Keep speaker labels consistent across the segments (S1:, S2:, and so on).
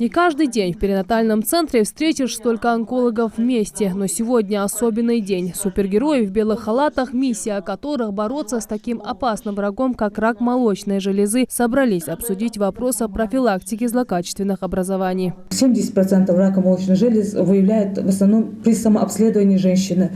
S1: Не каждый день в перинатальном центре встретишь столько онкологов вместе. Но сегодня особенный день. Супергерои в белых халатах, миссия которых бороться с таким опасным врагом, как рак молочной железы, собрались обсудить вопрос о профилактике злокачественных образований.
S2: 70% рака молочной железы выявляют в основном при самообследовании женщины.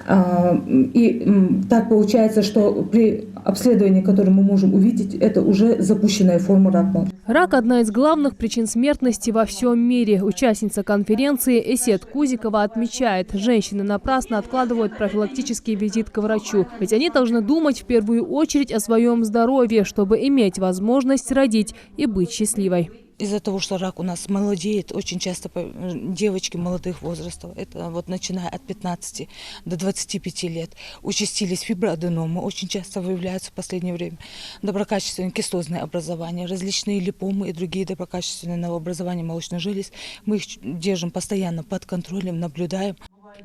S2: И так получается, что при обследовании, которое мы можем увидеть, это уже запущенная форма рака.
S1: Рак – одна из главных причин смертности во всем мире. Участница конференции Эсет Кузикова отмечает, женщины напрасно откладывают профилактический визит к врачу. Ведь они должны думать в первую очередь о своем здоровье, чтобы иметь возможность родить и быть счастливой.
S3: Из-за того, что рак у нас молодеет, очень часто девочки молодых возрастов, это вот начиная от 15 до 25 лет, участились фиброаденомы, очень часто выявляются в последнее время доброкачественные кистозные образования, различные липомы и другие доброкачественные новообразования молочной железы. Мы их держим постоянно под контролем, наблюдаем.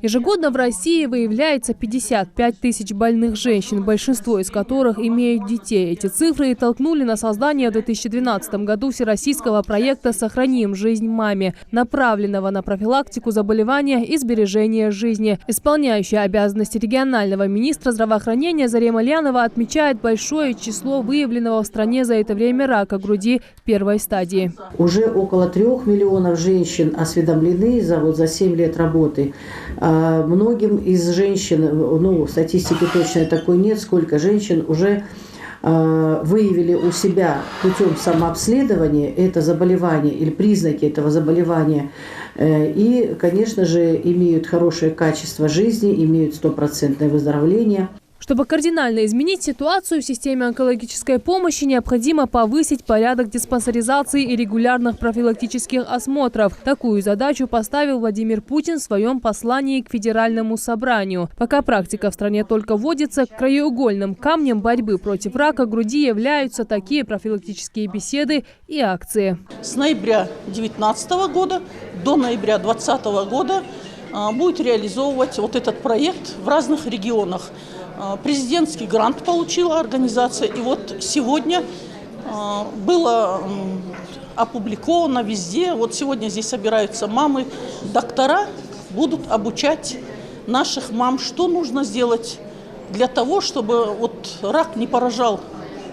S1: Ежегодно в России выявляется 55 тысяч больных женщин, большинство из которых имеют детей. Эти цифры и толкнули на создание в 2012 году всероссийского проекта «Сохраним жизнь маме», направленного на профилактику заболевания и сбережение жизни. Исполняющая обязанности регионального министра здравоохранения Зарема Лянова отмечает большое число выявленного в стране за это время рака груди первой стадии.
S4: Уже около 3 миллионов женщин осведомлены за 7 лет работы. Многим из женщин, статистики точной такой нет, сколько женщин уже выявили у себя путем самообследования это заболевание или признаки этого заболевания. И, конечно же, имеют хорошее качество жизни, имеют 100% выздоровление.
S1: Чтобы кардинально изменить ситуацию в системе онкологической помощи, необходимо повысить порядок диспансеризации и регулярных профилактических осмотров. Такую задачу поставил Владимир Путин в своем послании к Федеральному собранию. Пока практика в стране только вводится, краеугольным камнем борьбы против рака груди являются такие профилактические беседы и акции.
S5: С ноября 2019 года до ноября 2020 года будет реализовывать вот этот проект в разных регионах. Президентский грант получила организация, и вот сегодня было опубликовано везде. Вот сегодня здесь собираются мамы, доктора будут обучать наших мам, что нужно сделать для того, чтобы вот рак не поражал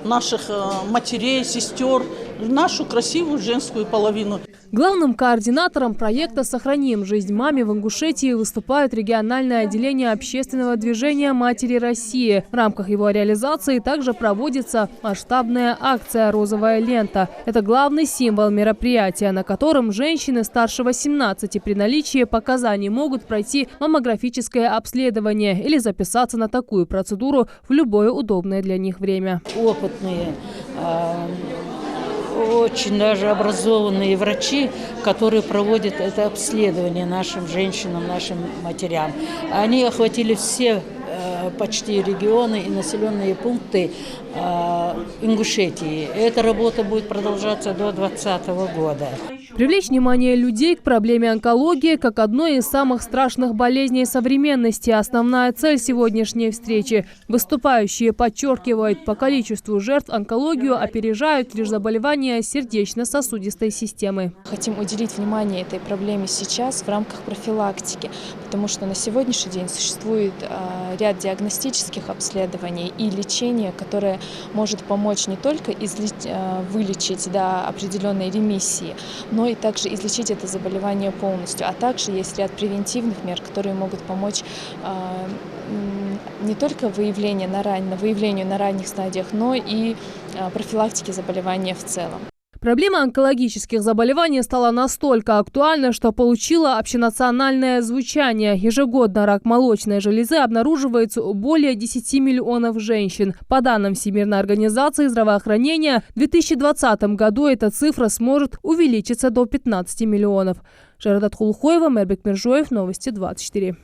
S5: наших матерей, сестер, нашу красивую женскую половину.
S1: Главным координатором проекта «Сохраним жизнь маме» в Ингушетии выступает региональное отделение общественного движения «Матери России». В рамках его реализации также проводится масштабная акция «Розовая лента». Это главный символ мероприятия, на котором женщины старше 18 при наличии показаний могут пройти маммографическое обследование или записаться на такую процедуру в любое удобное для них время.
S6: Опытные, очень даже образованные врачи, которые проводят это обследование нашим женщинам, нашим матерям. Они охватили все почти регионы и населенные пункты Ингушетии. Эта работа будет продолжаться до 2020 года.
S1: Привлечь внимание людей к проблеме онкологии как одной из самых страшных болезней современности – основная цель сегодняшней встречи. Выступающие подчеркивают, по количеству жертв онкологию опережают лишь заболевания сердечно-сосудистой системы.
S7: Хотим уделить внимание этой проблеме сейчас в рамках профилактики, потому что на сегодняшний день существует ряд диагностических обследований и лечения, которое может помочь не только вылечить до определенной ремиссии, но и также излечить это заболевание полностью. А также есть ряд превентивных мер, которые могут помочь не только выявлению на ранних стадиях, но и профилактике заболевания в целом.
S1: Проблема онкологических заболеваний стала настолько актуальна, что получила общенациональное звучание. Ежегодно рак молочной железы обнаруживается у более 10 миллионов женщин. По данным Всемирной организации здравоохранения, в 2020 году эта цифра сможет увеличиться до 15 миллионов. Жарадат Хулхоева, Мербек Миржоев, Новости 24.